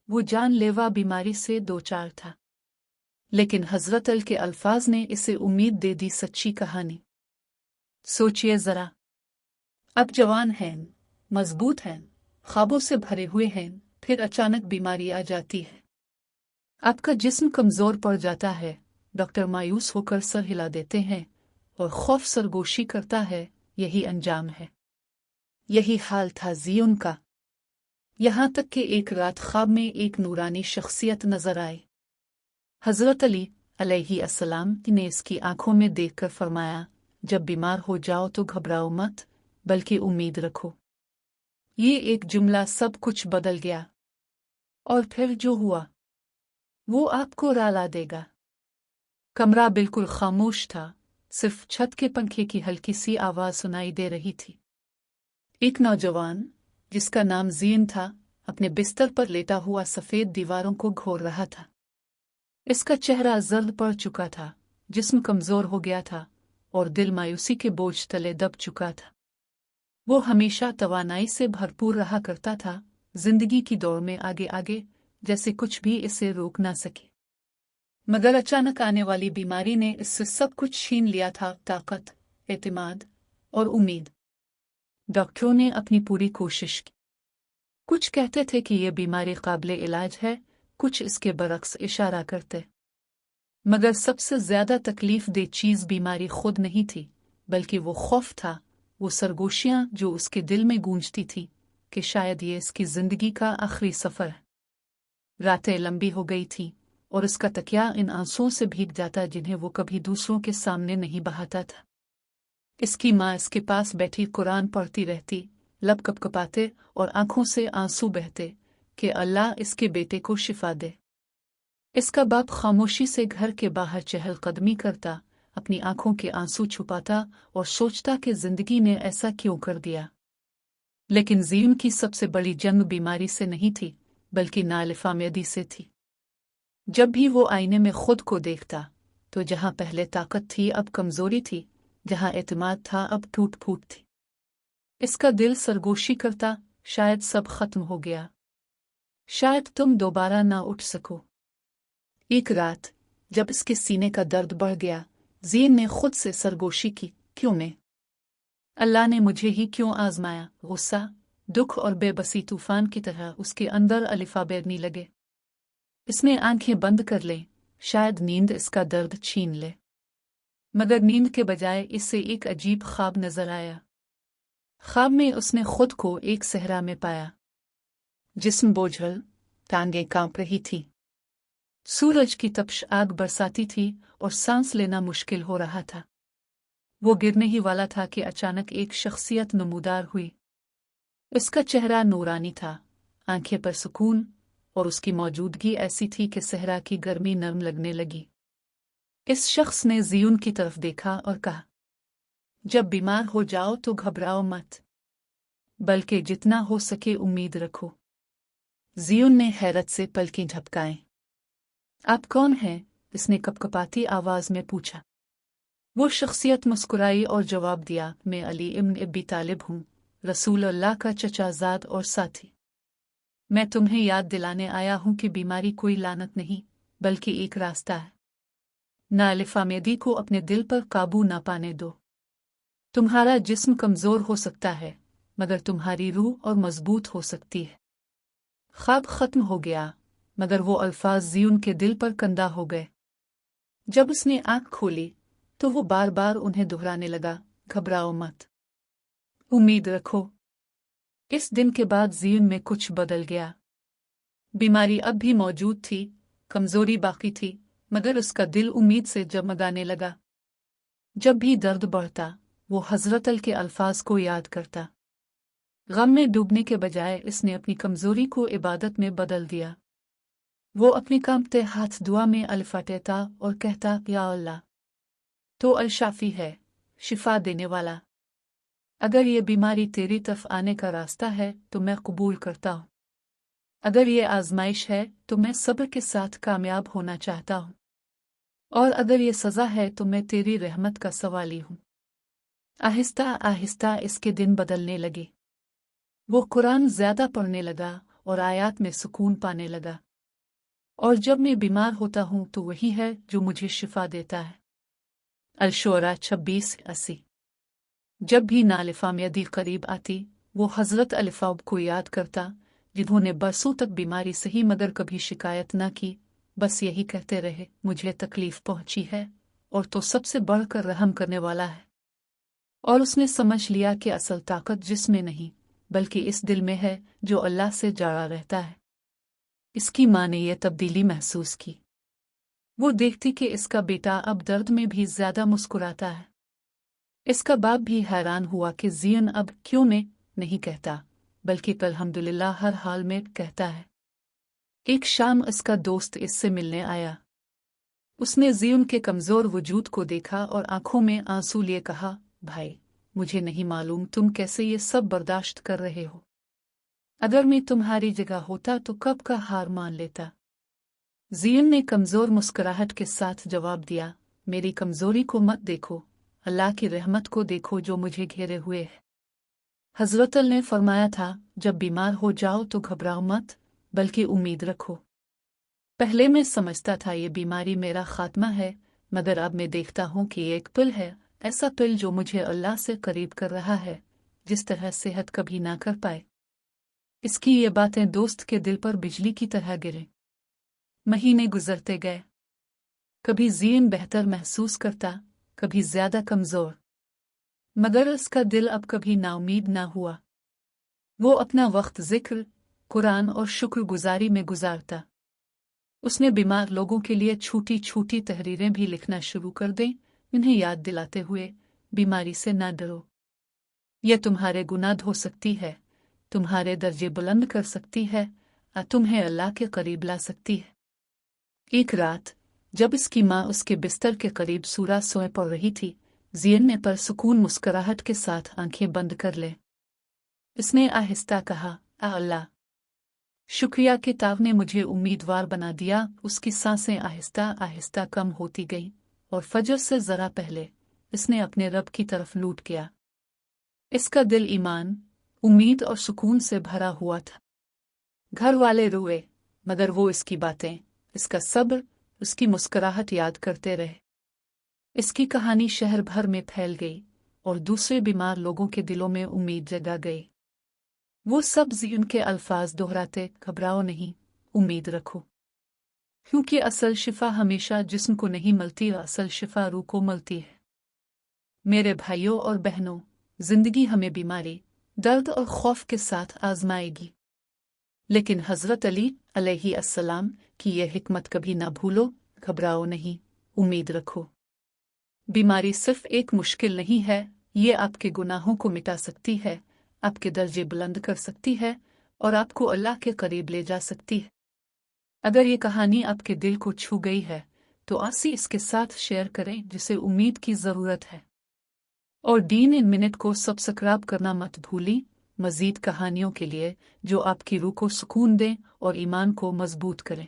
वो जानलेवा बीमारी से दो चार था, लेकिन हजरत अल के अल्फाज ने इसे उम्मीद दे दी सच्ची कहानी। सोचिए जरा, अब जवान हैं, मजबूत हैं, ख्वाबों से भरे हुए हैं, फिर अचानक बीमारी आ जाती है। आपका जिस्म कमजोर पड़ जाता है, डॉक्टर मायूस होकर सर हिला देते हैं और खौफ सरगोशी करता है। यही अंजाम है। यही हाल था ज़ियुन का। यहाँ तक कि एक रात ख्वाब में एक नूरानी शख्सियत नजर आई। हजरत अली अलैहिस्सलाम ने इसकी आंखों में देखकर फरमाया, जब बीमार हो जाओ तो घबराओ मत, बल्कि उम्मीद रखो। ये एक जुमला सब कुछ बदल गया। और फिर जो हुआ वो आपको राला देगा। कमरा बिल्कुल खामोश था, सिर्फ छत के पंखे की हल्की सी आवाज सुनाई दे रही थी। एक नौजवान, जिसका नाम ज़ीन था, अपने बिस्तर पर लेटा हुआ सफेद दीवारों को घोर रहा था। इसका चेहरा जर्द पड़ चुका था, जिस्म कमजोर हो गया था और दिल मायूसी के बोझ तले दब चुका था। वो हमेशा तवानाई से भरपूर रहा करता था, जिंदगी की दौड़ में आगे आगे, जैसे कुछ भी इसे रोक ना सके। मगर अचानक आने वाली बीमारी ने इससे सब कुछ छीन लिया था, ताकत, एतमाद और उम्मीद। डॉक्टरों ने अपनी पूरी कोशिश की। कुछ कहते थे कि यह बीमारी काबिले इलाज है, कुछ इसके बरक्स इशारा करते। मगर सबसे ज्यादा तकलीफ दे चीज बीमारी खुद नहीं थी, बल्कि वो खौफ था, वो सरगोशियां जो उसके दिल में गूंजती थी कि शायद ये इसकी जिंदगी का आखिरी सफर है। रातें लंबी हो गई थी और उसका तकिया इन आंसुओं से भीग जाता जिन्हें वो कभी दूसरों के सामने नहीं बहाता था। इसकी माँ इसके पास बैठी कुरान पढ़ती रहती, लब कपकपाते और आंखों से आंसू बहते कि अल्लाह इसके बेटे को शिफा दे। इसका बाप खामोशी से घर के बाहर चहलकदमी करता, अपनी आंखों के आंसू छुपाता और सोचता कि जिंदगी ने ऐसा क्यों कर दिया। लेकिन ज़ियुन की सबसे बड़ी जंग बीमारी से नहीं थी, बल्कि नालिफामेदी से थी। जब भी वो आईने में खुद को देखता, तो जहां पहले ताकत थी अब कमजोरी थी, जहां एतमाद था अब टूट फूट थी। इसका दिल सरगोशी करता, शायद सब खत्म हो गया, शायद तुम दोबारा ना उठ सको। एक रात जब इसके सीने का दर्द बढ़ गया, ज़ीन ने खुद से सरगोशी की, क्यों मैं? अल्लाह ने मुझे ही क्यों आजमाया? गुस्सा, दुख और बेबसी तूफान की तरह उसके अंदर अलिफा बैरने लगे। इसने आंखें बंद कर ले, शायद नींद इसका दर्द छीन ले। मगर नींद के बजाय इससे एक अजीब ख्वाब नजर आया। ख्वाब में उसने खुद को एक सहरा में पाया। जिस्म बोझल, टांगें कांप रही थी। सूरज की तपश आग बरसाती थी और सांस लेना मुश्किल हो रहा था। वो गिरने ही वाला था कि अचानक एक शख्सियत नमूदार हुई। इसका चेहरा नूरानी था, आंखें पर सुकून, और उसकी मौजूदगी ऐसी थी कि सहरा की गर्मी नरम लगने लगी। इस शख्स ने ज़ियुन की तरफ देखा और कहा, जब बीमार हो जाओ तो घबराओ मत, बल्कि जितना हो सके उम्मीद रखो। ज़ियुन ने हैरत से पलकें झपकाएं। आप कौन हैं? इसने कपकपाती आवाज में पूछा। वो शख्सियत मुस्कुराई और जवाब दिया, मैं अली इब्न अबी तालिब हूँ, रसूल अल्लाह का चचाजाद और साथी। मैं तुम्हें याद दिलाने आया हूं कि बीमारी कोई लानत नहीं, बल्कि एक रास्ता है। नालिफामेदी को अपने दिल पर काबू ना पाने दो। तुम्हारा जिस्म कमजोर हो सकता है, मगर तुम्हारी रूह और मजबूत हो सकती है। ख्वाब खत्म हो गया, मगर वो अल्फाज ज़ियुन के दिल पर कंदा हो गए। जब उसने आंख खोली तो वो बार बार उन्हें दोहराने लगा, घबराओ मत, उम्मीद रखो। इस दिन के बाद ज़ियुन में कुछ बदल गया। बीमारी अब भी मौजूद थी, कमजोरी बाकी थी, मगर उसका दिल उम्मीद से जगमगाने लगा। जब भी दर्द बढ़ता, वो हजरत अल के अल्फाज को याद करता। गम में डूबने के बजाय इसने अपनी कमजोरी को इबादत में बदल दिया। वो अपने कांपते हाथ दुआ में अलिफाटेता और कहता, या अल्लाह, तो अल-शाफी है, शिफा देने वाला। अगर ये बीमारी तेरी तरफ आने का रास्ता है तो मैं कबूल करता हूँ। अगर ये आजमाइश है तो मैं सब्र के साथ कामयाब होना चाहता हूँ। और अगर ये सज़ा है तो मैं तेरी रहमत का सवाली हूँ। आहिस्ता आहिस्ता इसके दिन बदलने लगे। वो कुरान ज्यादा पढ़ने लगा और आयात में सुकून पाने लगा। और जब मैं बीमार होता हूँ तो वही है जो मुझे शिफा देता है। अल-शुअरा 26:80। जब भी नालिफामियदी करीब आती, वो हज़रत अलिफाब को याद करता, जिन्होंने बरसों तक बीमारी सही मगर कभी शिकायत न की, बस यही कहते रहे, मुझे तकलीफ पहुंची है और तो सबसे बढ़कर रहम करने वाला है। और उसने समझ लिया कि असल ताकत जिसमें नहीं बल्कि इस दिल में है जो अल्लाह से जुड़ा रहता है। इसकी माँ ने यह तब्दीली महसूस की। वो देखती कि इसका बेटा अब दर्द में भी ज्यादा मुस्कुराता है। इसका बाप भी हैरान हुआ कि ज़ियन अब क्यों नहीं कहता, बल्कि अल्हम्दुलिल्लाह हर हाल में कहता है। एक शाम इसका दोस्त इससे मिलने आया। उसने ज़ियन के कमज़ोर वजूद को देखा और आंखों में आंसू लिए कहा, भाई, मुझे नहीं मालूम तुम कैसे ये सब बर्दाश्त कर रहे हो। अगर मैं तुम्हारी जगह होता तो कब का हार मान लेता। ज़ियन ने कमज़ोर मुस्कुराहट के साथ जवाब दिया, मेरी कमज़ोरी को मत देखो, अल्लाह की रहमत को देखो जो मुझे घेरे हुए है। हज़रत ने फरमाया था, जब बीमार हो जाओ तो घबराओ मत, बल्कि उम्मीद रखो। पहले मैं समझता था ये बीमारी मेरा खात्मा है, मगर अब मैं देखता हूँ कि ये एक पिल है, ऐसा पिल जो मुझे अल्लाह से करीब कर रहा है, जिस तरह सेहत कभी ना कर पाए। इसकी ये बातें दोस्त के दिल पर बिजली की तरह गिरे। महीने गुजरते गए। कभी ज़ियन बेहतर महसूस करता, कभी ज्यादा कमजोर, मगर उसका दिल अब कभी नाउमीद ना हुआ। वो अपना वक्त जिक्र, कुरान और शुक्रगुजारी में गुजारता। उसने बीमार लोगों के लिए छोटी छोटी तहरीरें भी लिखना शुरू कर दें, इन्हें याद दिलाते हुए, बीमारी से ना डरो, यह तुम्हारे गुनाह धो सकती है, तुम्हारे दर्जे बुलंद कर सकती है और तुम्हें अल्लाह के करीब ला सकती है। एक रात जब इसकी माँ उसके बिस्तर के करीब सूरा सोए पड़ रही थी, ज़ियन ने पर सुकून मुस्कुराहट के साथ आंखें बंद कर ले। इसने आहिस्ता कहा, अल्लाह, शुक्रिया कि ताव ने मुझे उम्मीदवार बना दिया। उसकी सांसें आहिस्ता आहिस्ता कम होती गईं और फजर से जरा पहले इसने अपने रब की तरफ लूट किया। इसका दिल ईमान, उम्मीद और सुकून से भरा हुआ था। घर वाले रोए, मगर वो इसकी बातें, इसका सब्र, उसकी मुस्कुराहट याद करते रहे। इसकी कहानी शहर भर में फैल गई और दूसरे बीमार लोगों के दिलों में उम्मीद जगा गई। वो सब ज़ियन के अल्फाज दोहराते, घबराओ नहीं, उम्मीद रखो, क्योंकि असल शिफा हमेशा जिस्म को नहीं मिलती, असल शिफा रूह को मिलती है। मेरे भाइयों और बहनों, जिंदगी हमें बीमारी, दर्द और खौफ के साथ आजमाएगी, लेकिन हज़रत अली अलैहिस्सलाम की यह हिकमत कभी ना भूलो, घबराओ नहीं, उम्मीद रखो। बीमारी सिर्फ एक मुश्किल नहीं है, ये आपके गुनाहों को मिटा सकती है, आपके दर्जे बुलंद कर सकती है और आपको अल्लाह के करीब ले जा सकती है। अगर ये कहानी आपके दिल को छू गई है तो आसी इसके साथ शेयर करें जिसे उम्मीद की ज़रूरत है। और डीन इन मिनट को सब्सक्राइब करना मत भूली, मज़ीद कहानियों के लिए जो आपकी रूह को सुकून दें और ईमान को मजबूत करें।